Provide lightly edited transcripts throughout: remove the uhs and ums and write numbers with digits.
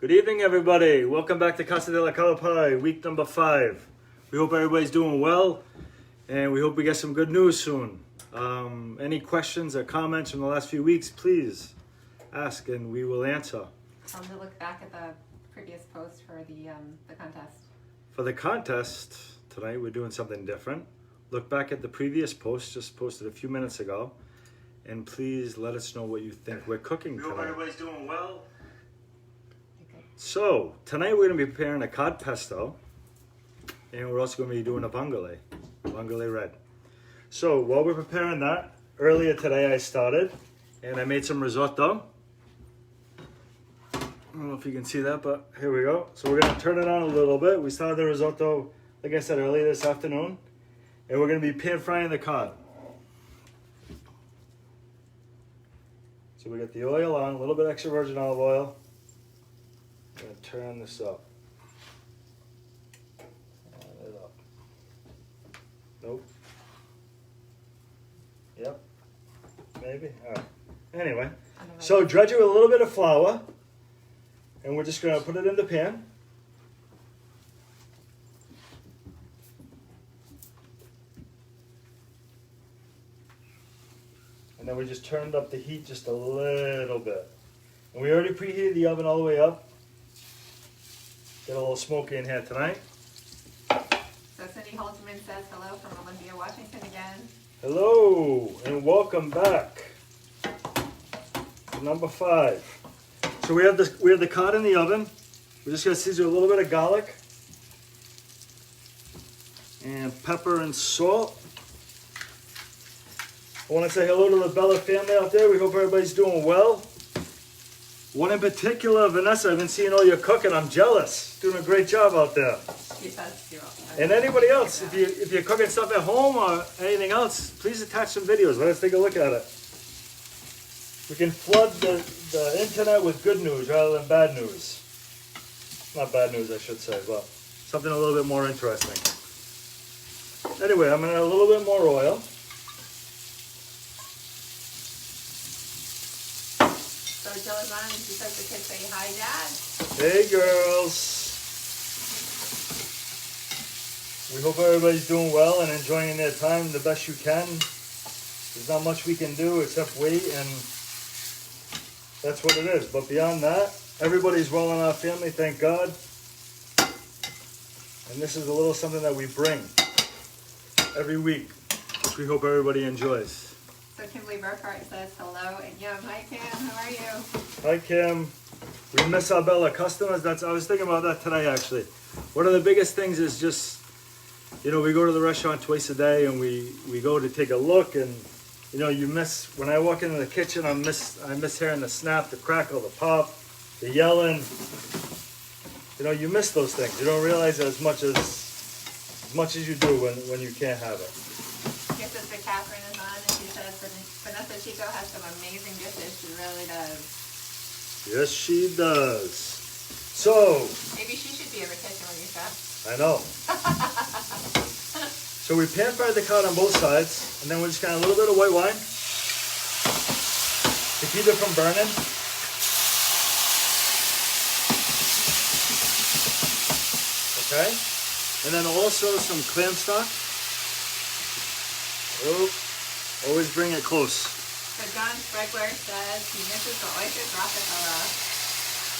Good evening, everybody. Welcome back to Casa Della Calapai, week number 5. We hope everybody's doing well, and we hope we get some good news soon. Any questions or comments from the last few weeks, please ask, and we will answer. Tell them to look back at the previous post for the contest. For the contest, tonight we're doing something different. Look back at the previous post, just posted a few minutes ago, and please let us know what you think we're cooking tonight. We hope everybody's doing well. So, tonight we're going to be preparing a cod pesto, and we're also going to be doing a vongole red. So, while we're preparing that, earlier today I started, and I made some risotto. I don't know if you can see that, but here we go. So we're going to turn it on a little bit. We started the risotto, like I said earlier, this afternoon, and we're going to be pan frying the cod. So we got the oil on, a little bit extra virgin olive oil. I'm going to turn this up. Turn it up. Nope. Yep. Maybe. All right. Anyway, so dredge it with a little bit of flour, and we're just going to put it in the pan. And then we just turned up the heat just a little bit. And we already preheated the oven all the way up. Get a little smoky in here tonight. So Cindy Holtzman says hello from Olympia, Washington again. Hello, and welcome back to number 5. So we have the cod in the oven. We're just going to season a little bit of garlic and pepper and salt. I want to say hello to the Bella family out there. We hope everybody's doing well. One in particular, Vanessa, I've been seeing all your cooking. I'm jealous. Doing a great job out there. And anybody else, if you're cooking stuff at home or anything else, please attach some videos. Let us take a look at it. We can flood the internet with good news rather than bad news. Not bad news, I should say, but something a little bit more interesting. Anyway, I'm going to add a little bit more oil. So Jill is on and she says the kids say hi, Dad. Hey, girls. We hope everybody's doing well and enjoying their time the best you can. There's not much we can do except wait, and that's what it is. But beyond that, everybody's well in our family, thank God. And this is a little something that we bring every week, which we hope everybody enjoys. So Kimberly Burkhart says hello, and hi Kim, how are you? Hi Kim. We miss our Bella customers. I was thinking about that today actually. One of the biggest things is just, we go to the restaurant twice a day, and we go to take a look, and you miss, when I walk into the kitchen, I miss hearing the snap, the crackle, the pop, the yelling. You miss those things. You don't realize it as much as you do when you can't have it. Your sister Catherine is on, and she says Vanessa Chico has some amazing dishes. She really does. Yes, she does. So maybe she should be a rotisserie chef. I know. So we pan fried the cod on both sides, and then we just got a little bit of white wine to keep it from burning. Okay, and then also some clam stock. Oh, always bring it close. So John Spregler says he misses the oysters Rockefeller.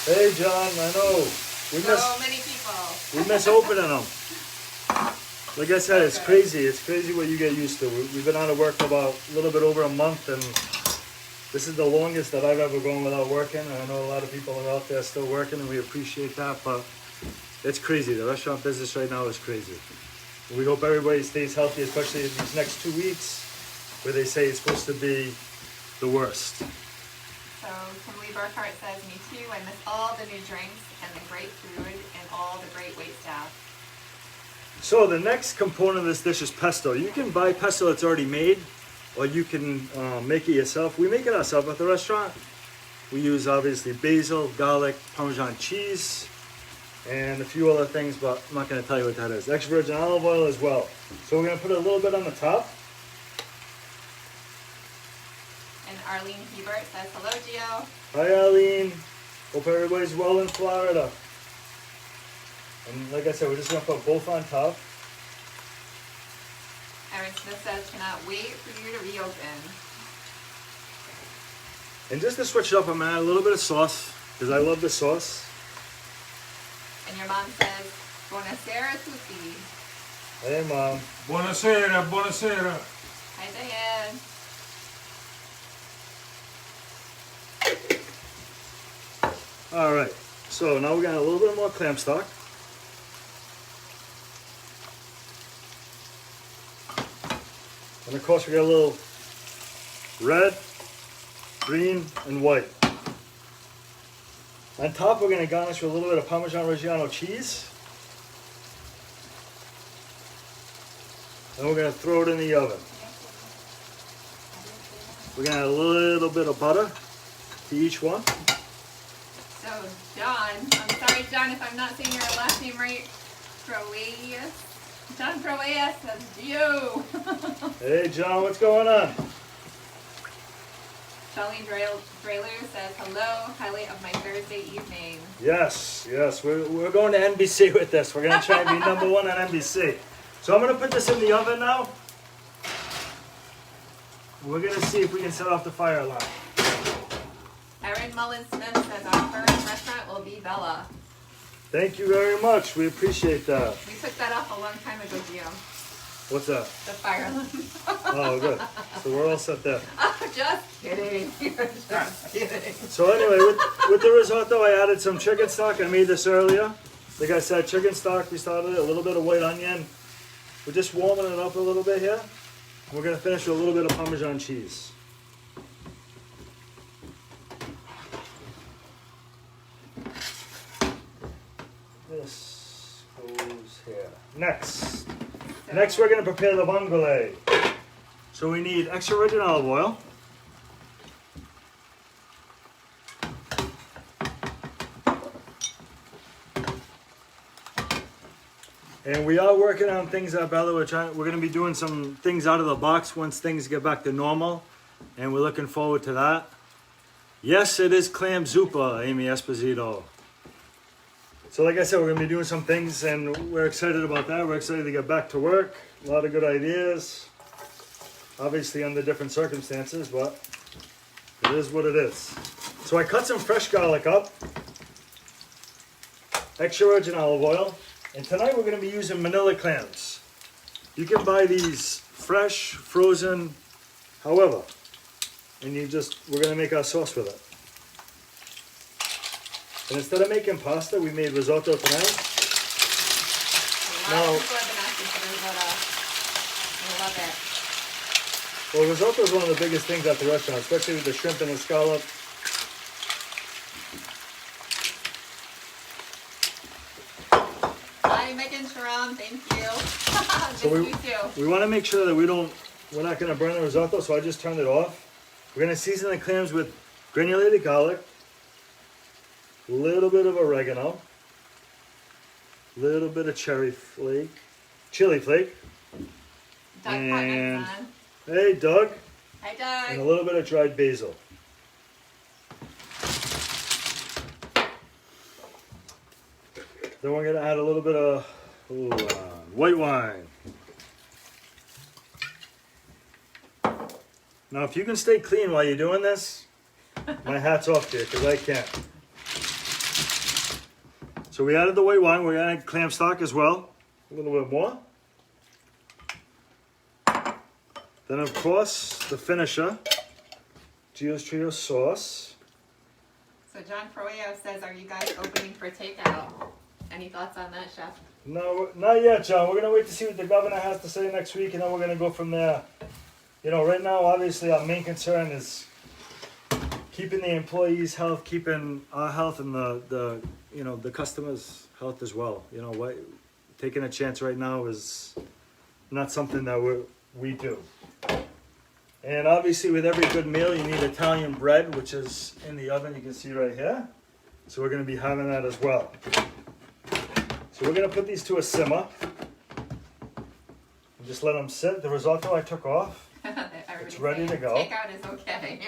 Hey John, I know. Many people. We miss opening them. Like I said, it's crazy. It's crazy what you get used to. We've been out of work for about a little bit over a month, and this is the longest that I've ever gone without working. I know a lot of people are out there still working, and we appreciate that, but it's crazy. The restaurant business right now is crazy. We hope everybody stays healthy, especially in these next 2 weeks, where they say it's supposed to be the worst. So Kimberly Burkhart says, me too. I miss all the new drinks and the great food and all the great wait staff. So the next component of this dish is pesto. You can buy pesto that's already made, or you can make it yourself. We make it ourselves at the restaurant. We use obviously basil, garlic, Parmesan cheese, and a few other things, but I'm not going to tell you what that is. Extra virgin olive oil as well. So we're going to put a little bit on the top. And Arlene Hebert says, hello, Gio. Hi, Arlene. Hope everybody's well in Florida. And like I said, we're just gonna put both on top. Aaron Smith says, cannot wait for you to reopen. And just to switch it up, I'm gonna add a little bit of sauce, because I love the sauce. And your mom says, buonasera tutti. Hey, Mom. Buonasera, buonasera. Hi, Diane. All right, so now we got a little bit more clam stock. And of course we got a little red, green, and white. On top we're gonna garnish with a little bit of Parmesan Reggiano cheese. And we're gonna throw it in the oven. We're gonna add a little bit of butter to each one. So, John, I'm sorry, John, if I'm not saying your last name right. Proeas. John Proeas says, you. Hey, John, what's going on? Charlene Drelu says, hello, highlight of my Thursday evening. Yes, yes, we're going to NBC with this. We're gonna try and be number one on NBC. So I'm gonna put this in the oven now. We're gonna see if we can set off the fire alarm. Erin Mullen Smith says, our first restaurant will be Bella. Thank you very much. We appreciate that. We took that off a long time ago, Gio. What's that? The fire alarm. Oh, good. So we're all set there. Oh, just kidding. Just kidding. So anyway, with the risotto, I added some chicken stock. I made this earlier. Like I said, chicken stock, we started it, a little bit of white onion. We're just warming it up a little bit here. We're gonna finish with a little bit of Parmesan cheese. This goes here. Next we're gonna prepare the vongole. So we need extra virgin olive oil. And we are working on things at Bella. We're going to be doing some things out of the box once things get back to normal. And we're looking forward to that. Yes, it is clam zuppa, Amy Esposito. So like I said, we're going to be doing some things and we're excited about that. We're excited to get back to work. A lot of good ideas. Obviously under different circumstances, but it is what it is. So I cut some fresh garlic up. Extra virgin olive oil. And tonight we're going to be using manila clams. You can buy these fresh, frozen, however. And we're going to make our sauce with it. And instead of making pasta, we made risotto tonight. A lot of people have been asking for risotto. I love it. Well, risotto is one of the biggest things at the restaurant, especially with the shrimp and the scallop. Hi, Megan Sharam, thank you. So Miss you too. we want to make sure that we're not going to burn the risotto, so I just turned it off. We're going to season the clams with granulated garlic, a little bit of oregano, a little bit of chili flake, Doug and Parmesan. hey Doug, Hi, Doug. and a little bit of dried basil. Then we're going to add a little bit of white wine. Now, if you can stay clean while you're doing this, my hat's off to you, because I can't. So we added the white wine. We're going to add clam stock as well. A little bit more. Then, of course, the finisher, Gio's Trio sauce. So John Proeo says, are you guys opening for takeout? Any thoughts on that, Chef? No, not yet, John. We're going to wait to see what the governor has to say next week, and then we're going to go from there. You know, right now, obviously, our main concern is keeping the employees' health, keeping our health, and the customers' health as well. You know, taking a chance right now is not something that we do. And obviously, with every good meal, you need Italian bread, which is in the oven. You can see right here. So we're going to be having that as well. So we're going to put these to a simmer. And just let them sit. The risotto I took off. It's ready to go. Takeout is okay.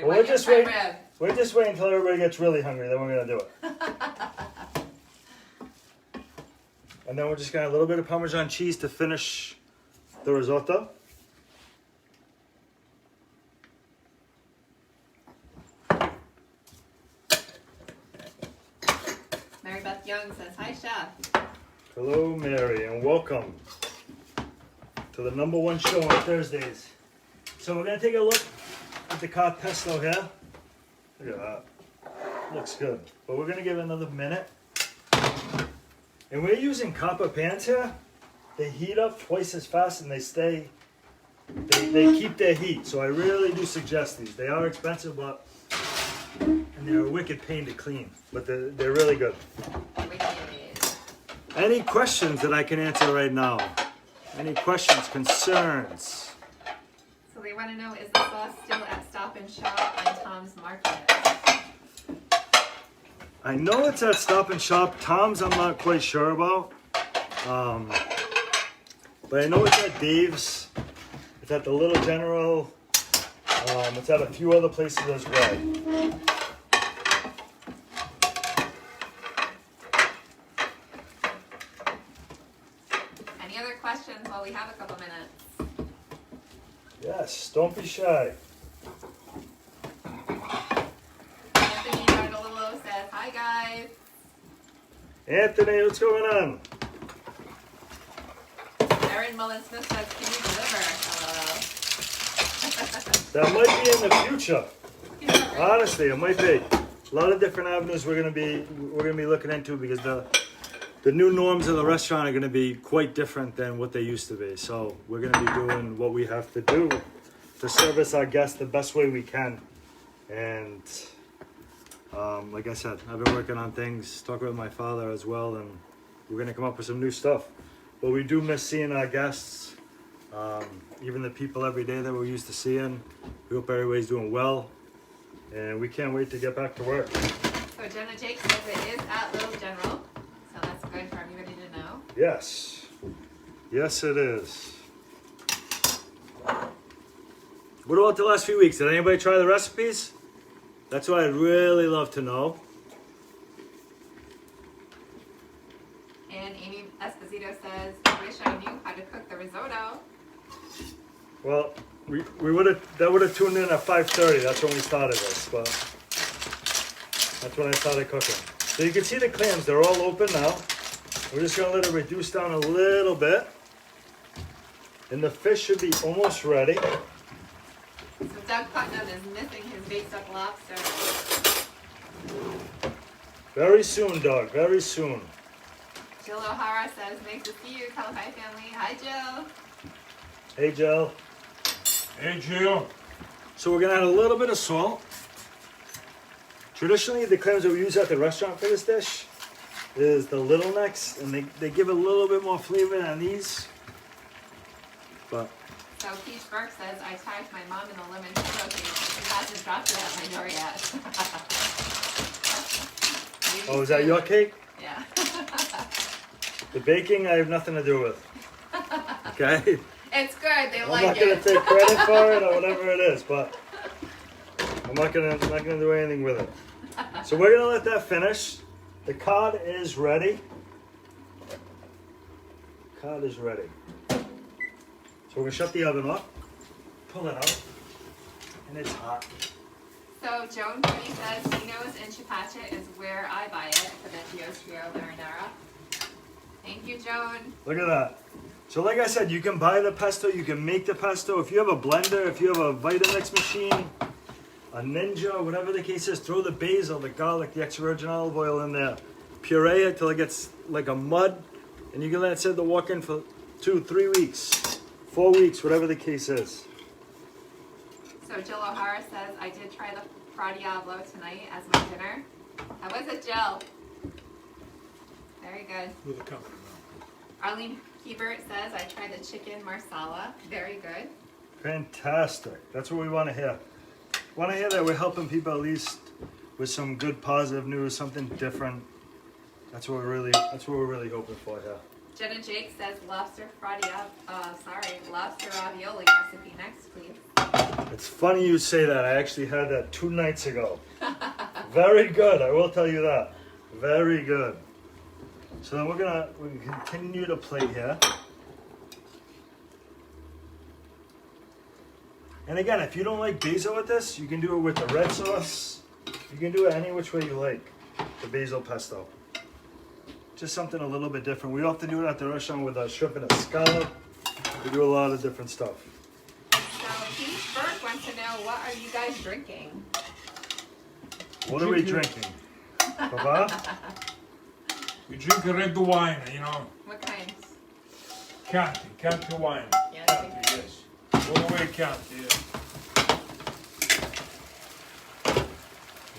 You Well, want your prime rib. we're just waiting until everybody gets really hungry, then we're gonna do it. And then we're just gonna add a little bit of Parmesan cheese to finish the risotto. Mary Beth Young says, hi, Chef. Hello, Mary, and welcome to the #1 show on Thursdays. So we're gonna take a look at the Cod Pesto here. Look at that. Looks good. But we're gonna give it another minute. And we're using copper pans here. They heat up twice as fast and they keep their heat. So I really do suggest these. They are expensive, but and they're a wicked pain to clean. But they're really good. Any questions that I can answer right now? Any questions, concerns? So they want to know, is the sauce still at Stop and Shop and Tom's Market? I know it's at Stop and Shop. Tom's I'm not quite sure about. But I know it's at Dave's. It's at the Little General. It's at a few other places as well. Any other questions while we have a couple minutes? Yes, don't be shy. Anthony Gargalillo says, hi guys. Anthony, what's going on? Erin Mullen-Smith says, can you deliver? That might be in the future. Honestly, it might be. A lot of different avenues we're gonna be looking into because the new norms of the restaurant are gonna be quite different than what they used to be. So we're gonna be doing what we have to do to service our guests the best way we can. And like I said, I've been working on things, talking with my father as well, and we're gonna come up with some new stuff. But we do miss seeing our guests, even the people every day that we're used to seeing. We hope everybody's doing well, and we can't wait to get back to work. So Jenna Jake says it is at Little General, so that's good for everybody to know. Yes. Yes, it is. What about the last few weeks? Did anybody try the recipes? That's what I'd really love to know. And Amy Esposito says, I wish I knew how to cook the risotto. Well, that would have tuned in at 5:30. That's when we started this, but that's when I started cooking. So you can see the clams, they're all open now. We're just gonna let it reduce down a little bit. And the fish should be almost ready. So Doug Putnam is missing his baked up lobster. Very soon, Doug, very soon. Jill O'Hara says, nice to see you, Calapai family. Hi, Jill. Hey, Jill. Hey, Jill. So we're gonna add a little bit of salt. Traditionally, the clams that we use at the restaurant for this dish is the little necks, and they give a little bit more flavor than these. But So Peach Burke says, I tagged my mom in the lemon churro cake. She hasn't dropped it at my door yet. oh, is that your cake? Yeah. The baking, I have nothing to do with. Okay? It's good. They I'm like not it. gonna take credit for it or whatever it is, but I'm not gonna do anything with it. So we're gonna let that finish. The cod is ready. Cod is ready. So we're gonna shut the oven off, pull it out, and it's hot. So Joan Cody says, Tino's in Chipacha is where I buy it for the Gio Trio Marinara. Thank you, Joan. Look at that. So like I said, you can buy the pesto, you can make the pesto. If you have a blender, if you have a Vitamix machine, a Ninja, whatever the case is, throw the basil, the garlic, the extra virgin olive oil in there. Puree it till it gets like a mud, and you can let it sit in the walk-in for 2-3 weeks, 4 weeks, whatever the case is. So Jill O'Hara says, I did try the Fra Diavolo tonight as my dinner. How was it, Jill? Very good. With a company now. Arlene Hebert says, I tried the chicken marsala. Very good. Fantastic. That's what we want to hear. We want to hear that we're helping people at least with some good positive news, something different. That's what we're really hoping for here. Jenna Jake says, lobster ravioli recipe next, please. It's funny you say that. I actually had that 2 nights ago. Very good, I will tell you that. Very good. So then we're gonna continue to plate here. And again, if you don't like basil with this, you can do it with the red sauce. You can do it any which way you like, the basil pesto. Just something a little bit different. We often do it at the restaurant with a shrimp and a scallop. We do a lot of different stuff. So Keith Burke wants to know, what are you guys drinking? What are we drinking? Papa? We drink a red wine, you know. What kind? Chianti wine. Yeah, Chianti, yes. All the way Chianti, yes.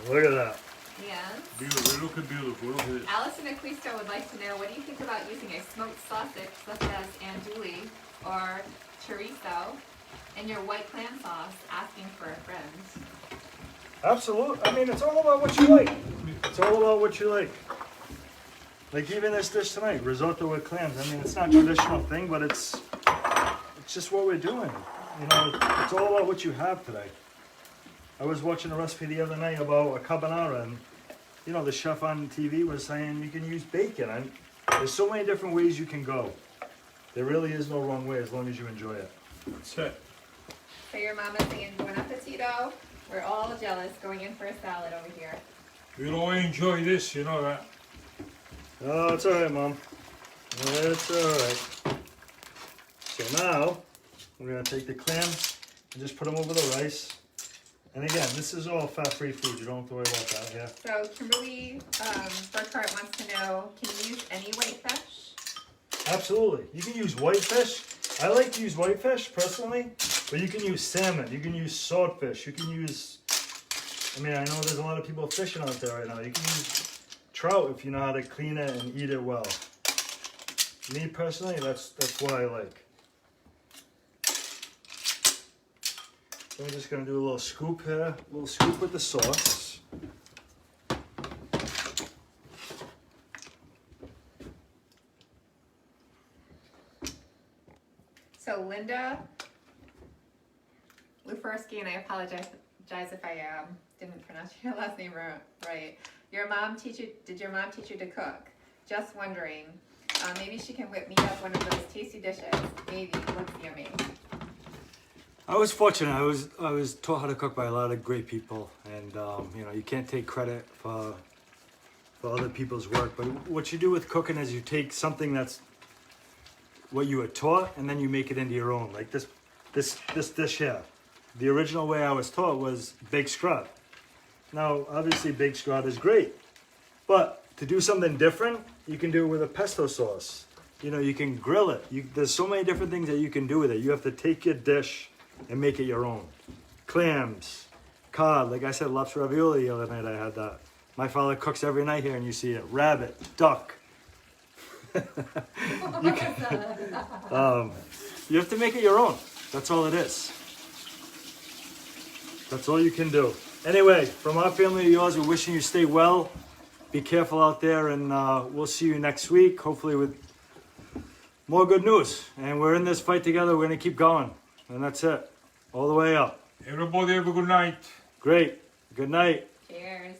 Look at that. Yes. Beautiful, look at beautiful, look at this. Alison Acquisto would like to know, what do you think about using a smoked sausage such as andouille or chorizo in your white clam sauce, asking for a friend? Absolutely. I mean, it's all about what you like. It's all about what you like. Like even this dish tonight, risotto with clams. I mean, it's not a traditional thing, but it's just what we're doing. You know, it's all about what you have today. I was watching a recipe the other night about a carbonara, and you know, the chef on TV was saying you can use bacon. And there's so many different ways you can go. There really is no wrong way as long as you enjoy it. That's it. So your mama's saying buon appetito. We're all jealous going in for a salad over here. We'll all enjoy this, you know that. Oh, it's all right, Mom. It's all right. So now we're gonna take the clams and just put them over the rice. And again, this is all fat-free food. You don't have to worry about that here. So Kimberly Burkhart wants to know, can you use any white fish? Absolutely. You can use whitefish. I like to use whitefish personally, but you can use salmon. You can use swordfish. You can use, I mean, I know there's a lot of people fishing out there right now. You can use trout if you know how to clean it and eat it well. Me personally, that's what I like. So I'm just gonna do a little scoop here, a little scoop with the sauce. So Linda Lufersky, and I apologize if I didn't pronounce your last name right. Did your mom teach you to cook? Just wondering. Maybe she can whip me up one of those tasty dishes. Maybe. Looks yummy. I was fortunate. I was taught how to cook by a lot of great people, and you know, you can't take credit for other people's work. But what you do with cooking is you take something that's what you were taught, and then you make it into your own. Like this dish here. The original way I was taught was baked scrod. Now, obviously, baked scrod is great, but to do something different, you can do it with a pesto sauce. You know, you can grill it. There's so many different things that you can do with it. You have to take your dish and make it your own. Clams, cod, like I said, lobster ravioli the other night. I had that. My father cooks every night here, and you see it. Rabbit, duck. You have to make it your own. That's all it is. That's all you can do. Anyway, from our family to yours, we're wishing you stay well. Be careful out there, and we'll see you next week, hopefully with more good news. And we're in this fight together. We're going to keep going. And that's it. All the way up. Everybody have a good night. Great. Good night. Cheers.